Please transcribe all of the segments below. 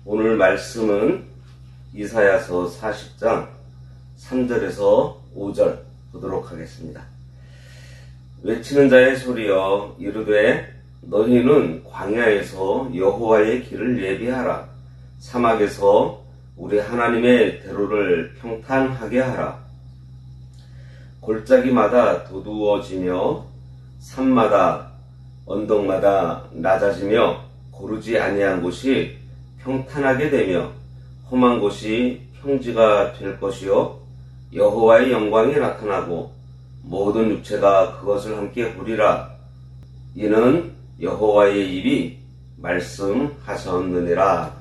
오늘 말씀은 이사야서 40장 3절에서 5절 보도록 하겠습니다. 외치는 자의 소리여 이르되 너희는 광야에서 여호와의 길을 예비하라. 사막에서 우리 하나님의 대로를 평탄하게 하라. 골짜기마다 도두어지며 산마다 언덕마다 낮아지며 고르지 아니한 곳이 평탄하게 되며 험한 곳이 평지가 될 것이요 여호와의 영광이 나타나고 모든 육체가 그것을 함께 보리라. 이는 여호와의 입이 말씀하셨느니라.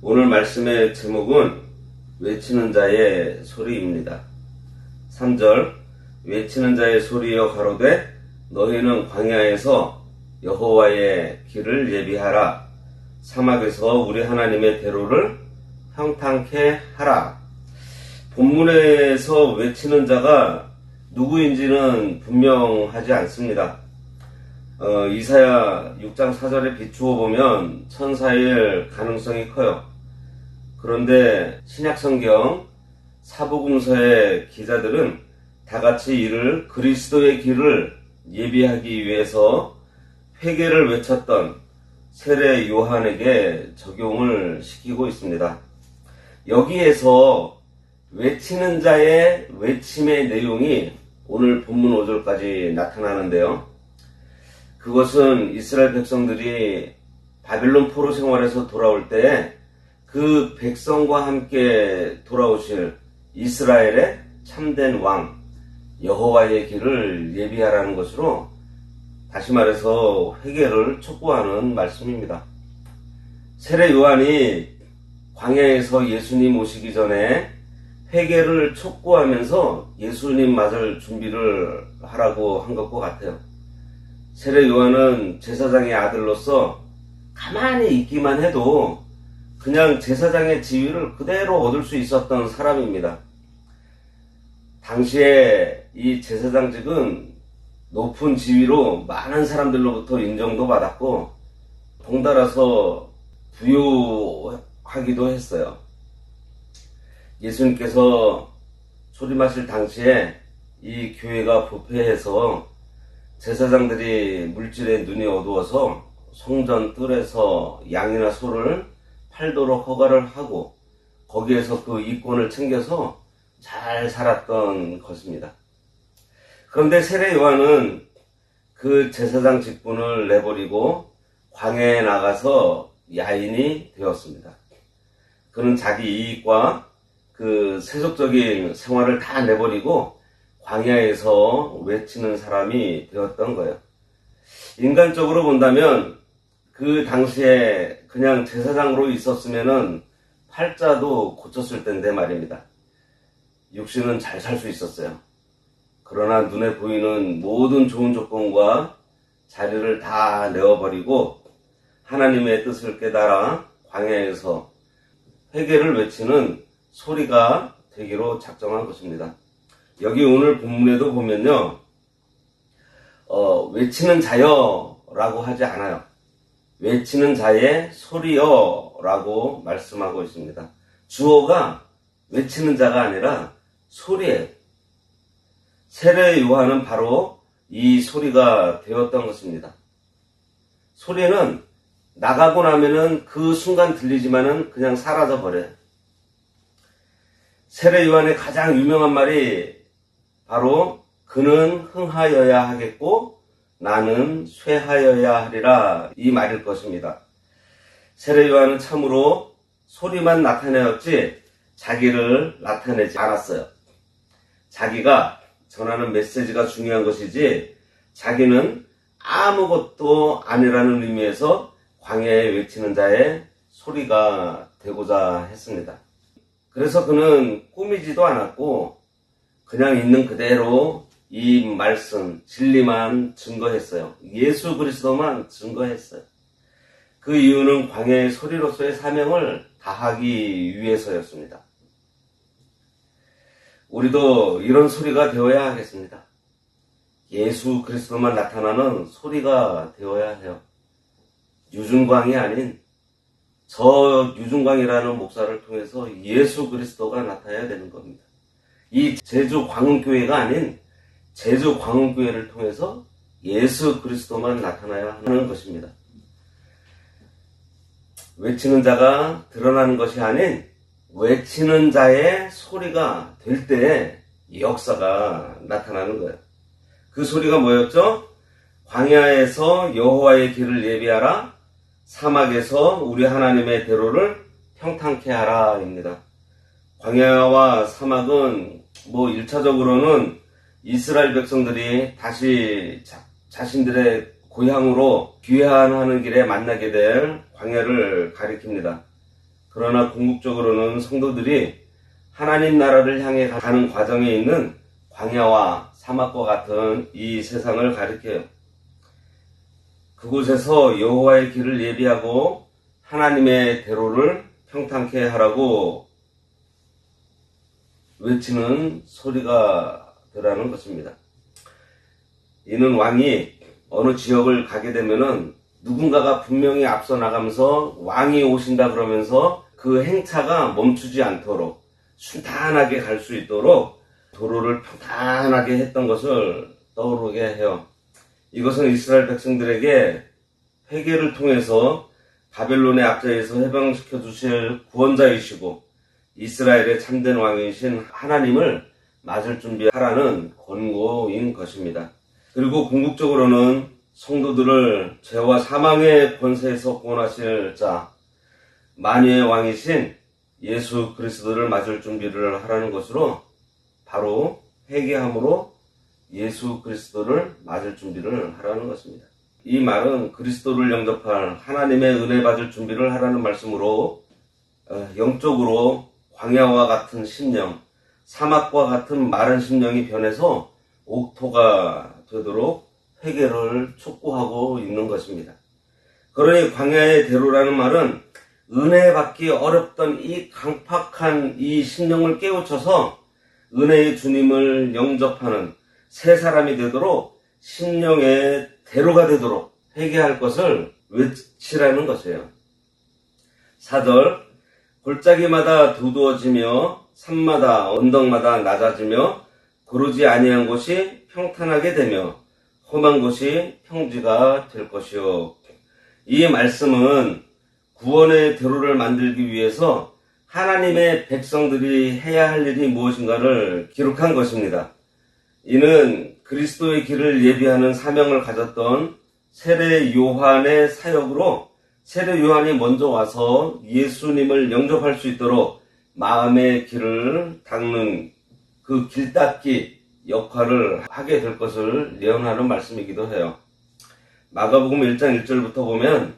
오늘 말씀의 제목은 외치는 자의 소리입니다. 3절 외치는 자의 소리여 가로되 너희는 광야에서 여호와의 길을 예비하라. 사막에서 우리 하나님의 대로를 평탄케 하라. 본문에서 외치는 자가 누구인지는 분명하지 않습니다. 이사야 6장 4절에 비추어 보면 천사일 가능성이 커요. 그런데 신약성경 사복음서의 기자들은 다같이 이를 그리스도의 길을 예비하기 위해서 회개를 외쳤던 세례 요한에게 적용을 시키고 있습니다. 여기에서 외치는 자의 외침의 내용이 오늘 본문 5절까지 나타나는데요. 그것은 이스라엘 백성들이 바빌론 포로 생활에서 돌아올 때 그 백성과 함께 돌아오실 이스라엘의 참된 왕 여호와의 길을 예비하라는 것으로 다시 말해서 회개를 촉구하는 말씀입니다. 세례 요한이 광야에서 예수님 오시기 전에 회개를 촉구하면서 예수님 맞을 준비를 하라고 한 것과 같아요. 세례 요한은 제사장의 아들로서 가만히 있기만 해도 그냥 제사장의 지위를 그대로 얻을 수 있었던 사람입니다. 당시에 이 제사장직은 높은 지위로 많은 사람들로부터 인정도 받았고 덩달아서 부유하기도 했어요. 예수님께서 초림하실 당시에 이 교회가 부패해서 제사장들이 물질에 눈이 어두워서 성전 뜰에서 양이나 소를 팔도록 허가를 하고 거기에서 그 이권을 챙겨서 잘 살았던 것입니다. 그런데 세례 요한은 그 제사장 직분을 내버리고 광야에 나가서 야인이 되었습니다. 그는 자기 이익과 그 세속적인 생활을 다 내버리고 광야에서 외치는 사람이 되었던 거예요. 인간적으로 본다면 그 당시에 그냥 제사장으로 있었으면은 팔자도 고쳤을 텐데 말입니다. 육신은 잘 살 수 있었어요. 그러나 눈에 보이는 모든 좋은 조건과 자리를 다 내어버리고 하나님의 뜻을 깨달아 광야에서 회개를 외치는 소리가 되기로 작정한 것입니다. 여기 오늘 본문에도 보면요, 외치는 자여라고 하지 않아요. 외치는 자의 소리여라고 말씀하고 있습니다. 주어가 외치는 자가 아니라 소리예요. 세례 요한은 바로 이 소리가 되었던 것입니다. 소리는 나가고 나면은 그 순간 들리지만은 그냥 사라져 버려요. 세례 요한의 가장 유명한 말이 바로 그는 흥하여야 하겠고 나는 쇠하여야 하리라 이 말일 것입니다. 세례 요한은 참으로 소리만 나타내었지 자기를 나타내지 않았어요. 자기가 전하는 메시지가 중요한 것이지 자기는 아무것도 아니라는 의미에서 광야에 외치는 자의 소리가 되고자 했습니다. 그래서 그는 꾸미지도 않았고 그냥 있는 그대로 이 말씀, 진리만 증거했어요. 예수 그리스도만 증거했어요. 그 이유는 광야의 소리로서의 사명을 다하기 위해서였습니다. 우리도 이런 소리가 되어야 하겠습니다. 예수 그리스도만 나타나는 소리가 되어야 해요. 유준광이 아닌 저 유중광이라는 목사를 통해서 예수 그리스도가 나타나야 되는 겁니다. 이 제주 광흥교회가 아닌 제주 광흥교회를 통해서 예수 그리스도만 나타나야 하는 것입니다. 외치는 자가 드러나는 것이 아닌 외치는 자의 소리가 될 때 역사가 나타나는 거예요. 그 소리가 뭐였죠? 광야에서 여호와의 길을 예비하라, 사막에서 우리 하나님의 대로를 평탄케 하라 입니다. 광야와 사막은 1차적으로는 이스라엘 백성들이 다시 자신들의 고향으로 귀환하는 길에 만나게 될 광야를 가리킵니다. 그러나 궁극적으로는 성도들이 하나님 나라를 향해 가는 과정에 있는 광야와 사막과 같은 이 세상을 가리켜요. 그곳에서 여호와의 길을 예비하고 하나님의 대로를 평탄케 하라고 외치는 소리가 들어가는 것입니다. 이는 왕이 어느 지역을 가게 되면은 누군가가 분명히 앞서 나가면서 왕이 오신다 그러면서 그 행차가 멈추지 않도록 순탄하게 갈 수 있도록 도로를 평탄하게 했던 것을 떠오르게 해요. 이것은 이스라엘 백성들에게 회개를 통해서 바벨론의 압제에서 해방시켜 주실 구원자이시고 이스라엘의 참된 왕이신 하나님을 맞을 준비하라는 권고인 것입니다. 그리고 궁극적으로는 성도들을 죄와 사망의 권세에서 구원하실 자, 만유의 왕이신 예수 그리스도를 맞을 준비를 하라는 것으로 바로 회개함으로 예수 그리스도를 맞을 준비를 하라는 것입니다. 이 말은 그리스도를 영접할 하나님의 은혜 받을 준비를 하라는 말씀으로 영적으로 광야와 같은 심령, 사막과 같은 마른 심령이 변해서 옥토가 되도록 회개를 촉구하고 있는 것입니다. 그러니 광야의 대로라는 말은 은혜 받기 어렵던 이 강팍한 이 심령을 깨우쳐서 은혜의 주님을 영접하는 새 사람이 되도록 심령의 대로가 되도록 회개할 것을 외치라는 것이에요. 4절 골짜기마다 두두어지며 산마다 언덕마다 낮아지며 고르지 아니한 곳이 평탄하게 되며 험한 곳이 평지가 될 것이요. 이 말씀은 구원의 대로를 만들기 위해서 하나님의 백성들이 해야 할 일이 무엇인가를 기록한 것입니다. 이는 그리스도의 길을 예비하는 사명을 가졌던 세례 요한의 사역으로 세례 요한이 먼저 와서 예수님을 영접할 수 있도록 마음의 길을 닦는 그 길닦기 역할을 하게 될 것을 예언하는 말씀이기도 해요. 마가복음 1장 1절부터 보면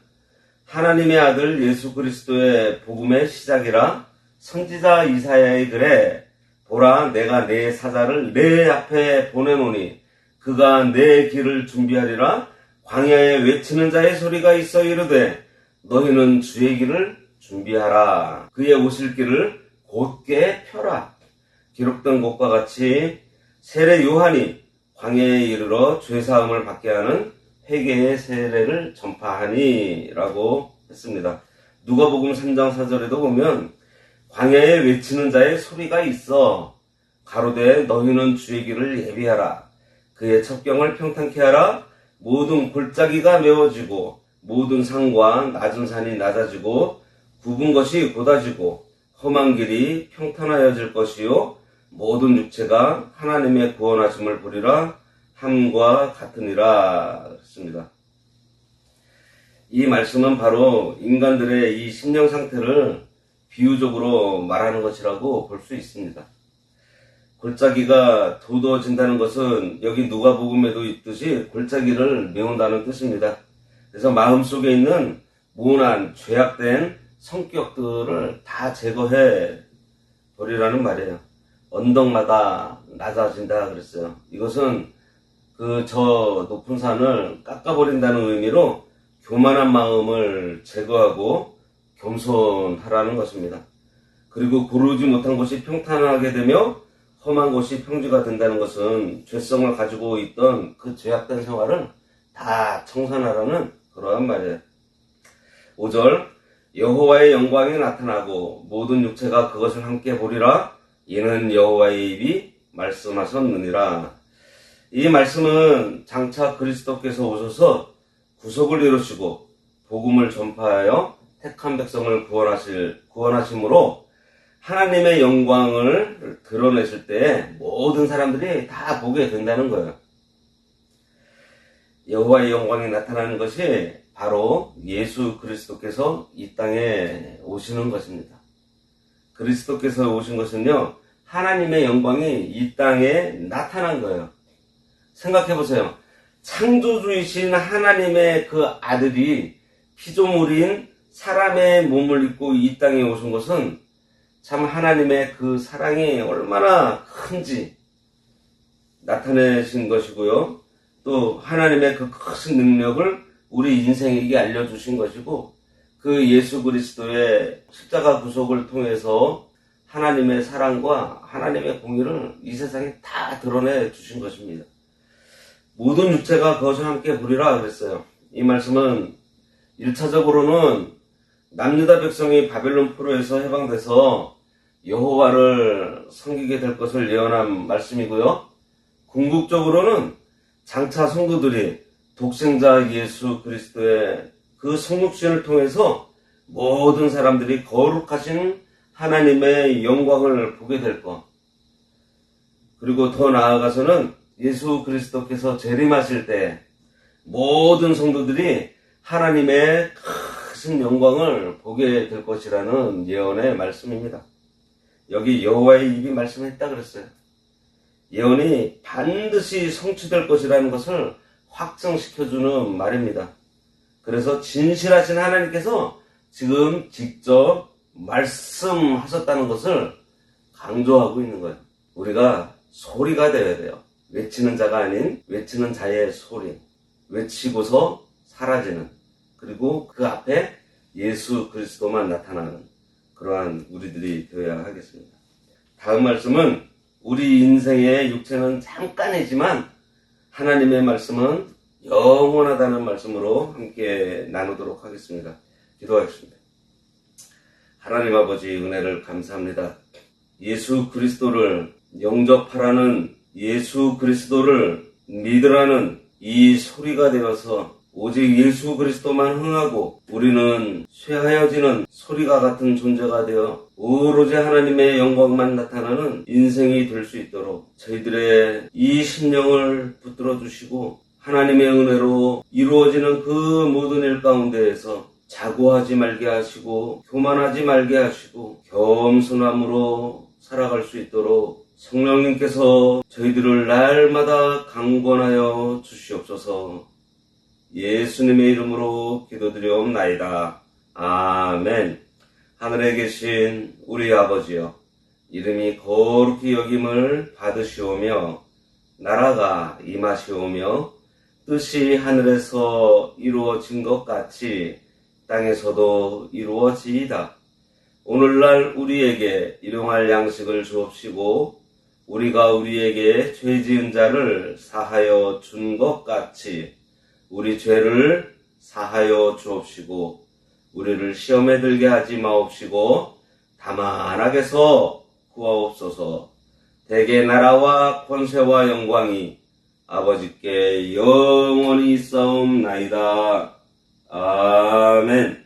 하나님의 아들 예수 그리스도의 복음의 시작이라 선지자 이사야의 글에 보라 내가 내 사자를 내 앞에 보내노니 그가 내 길을 준비하리라 광야에 외치는 자의 소리가 있어 이르되 너희는 주의 길을 준비하라 그의 오실 길을 곧게 펴라. 기록된 것과 같이 세례 요한이 광야에 이르러 죄사함을 받게 하는 회개의 세례를 전파하니 라고 했습니다. 누가복음 3장 4절에도 보면 광야에 외치는 자의 소리가 있어 가로되 너희는 주의 길을 예비하라 그의 첩경을 평탄케 하라 모든 골짜기가 메워지고 모든 산과 낮은 산이 낮아지고 굽은 것이 곧아지고 험한 길이 평탄하여질 것이요 모든 육체가 하나님의 구원하심을 보리라 함과 같으니라 그랬습니다. 이 말씀은 바로 인간들의 이 심령 상태를 비유적으로 말하는 것이라고 볼 수 있습니다. 골짜기가 두드러진다는 것은 여기 누가복음에도 있듯이 골짜기를 메운다는 뜻입니다. 그래서 마음속에 있는 무난 죄악된 성격들을 다 제거해 버리라는 말이에요. 언덕마다 낮아진다 그랬어요. 이것은 저 높은 산을 깎아버린다는 의미로 교만한 마음을 제거하고 겸손하라는 것입니다. 그리고 고르지 못한 곳이 평탄하게 되며 험한 곳이 평지가 된다는 것은 죄성을 가지고 있던 그 죄악된 생활을 다 청산하라는 그러한 말이에요. 5절 여호와의 영광이 나타나고 모든 육체가 그것을 함께 보리라. 이는 여호와의 입이 말씀하셨느니라. 이 말씀은 장차 그리스도께서 오셔서 구속을 이루시고 복음을 전파하여 택한 백성을 구원하심으로 하나님의 영광을 드러내실 때 모든 사람들이 다 보게 된다는 거예요. 여호와의 영광이 나타나는 것이 바로 예수 그리스도께서 이 땅에 오시는 것입니다. 그리스도께서 오신 것은요, 하나님의 영광이 이 땅에 나타난 거예요. 생각해 보세요. 창조주이신 하나님의 그 아들이 피조물인 사람의 몸을 입고 이 땅에 오신 것은 참 하나님의 그 사랑이 얼마나 큰지 나타내신 것이고요. 또 하나님의 그 큰 능력을 우리 인생에게 알려주신 것이고, 그 예수 그리스도의 십자가 구속을 통해서 하나님의 사랑과 하나님의 공의를 이 세상에 다 드러내 주신 것입니다. 모든 육체가 그것을 함께 보리라 그랬어요. 이 말씀은 1차적으로는 남유다 백성이 바벨론 포로에서 해방돼서 여호와를 섬기게 될 것을 예언한 말씀이고요. 궁극적으로는 장차 성도들이 독생자 예수 그리스도의 그 성육신을 통해서 모든 사람들이 거룩하신 하나님의 영광을 보게 될 것. 그리고 더 나아가서는 예수 그리스도께서 재림하실 때 모든 성도들이 하나님의 큰 영광을 보게 될 것이라는 예언의 말씀입니다. 여기 여호와의 입이 말씀했다 그랬어요. 예언이 반드시 성취될 것이라는 것을 확정시켜주는 말입니다. 그래서 진실하신 하나님께서 지금 직접 말씀하셨다는 것을 강조하고 있는 거예요. 우리가 소리가 되어야 돼요. 외치는 자가 아닌 외치는 자의 소리. 외치고서 사라지는, 그리고 그 앞에 예수 그리스도만 나타나는 그러한 우리들이 되어야 하겠습니다. 다음 말씀은 우리 인생의 육체는 잠깐이지만 하나님의 말씀은 영원하다는 말씀으로 함께 나누도록 하겠습니다. 기도하겠습니다. 하나님 아버지, 은혜를 감사합니다. 예수 그리스도를 영접하라는, 예수 그리스도를 믿으라는 이 소리가 되어서 오직 예수 그리스도만 흥하고 우리는 쇠하여지는 소리가 같은 존재가 되어 오로지 하나님의 영광만 나타나는 인생이 될 수 있도록 저희들의 이 심령을 붙들어 주시고 하나님의 은혜로 이루어지는 그 모든 일 가운데에서 자고하지 말게 하시고 교만하지 말게 하시고 겸손함으로 살아갈 수 있도록 성령님께서 저희들을 날마다 강권하여 주시옵소서. 예수님의 이름으로 기도드리옵나이다. 아멘. 하늘에 계신 우리 아버지여, 이름이 거룩히 여김을 받으시오며 나라가 임하시오며 뜻이 하늘에서 이루어진 것 같이 땅에서도 이루어지이다. 오늘날 우리에게 일용할 양식을 주옵시고 우리가 우리에게 죄 지은 자를 사하여 준 것 같이 우리 죄를 사하여 주옵시고 우리를 시험에 들게 하지 마옵시고 다만 악에서 구하옵소서. 대개 나라와 권세와 영광이 아버지께 영원히 있사옵나이다. 아멘.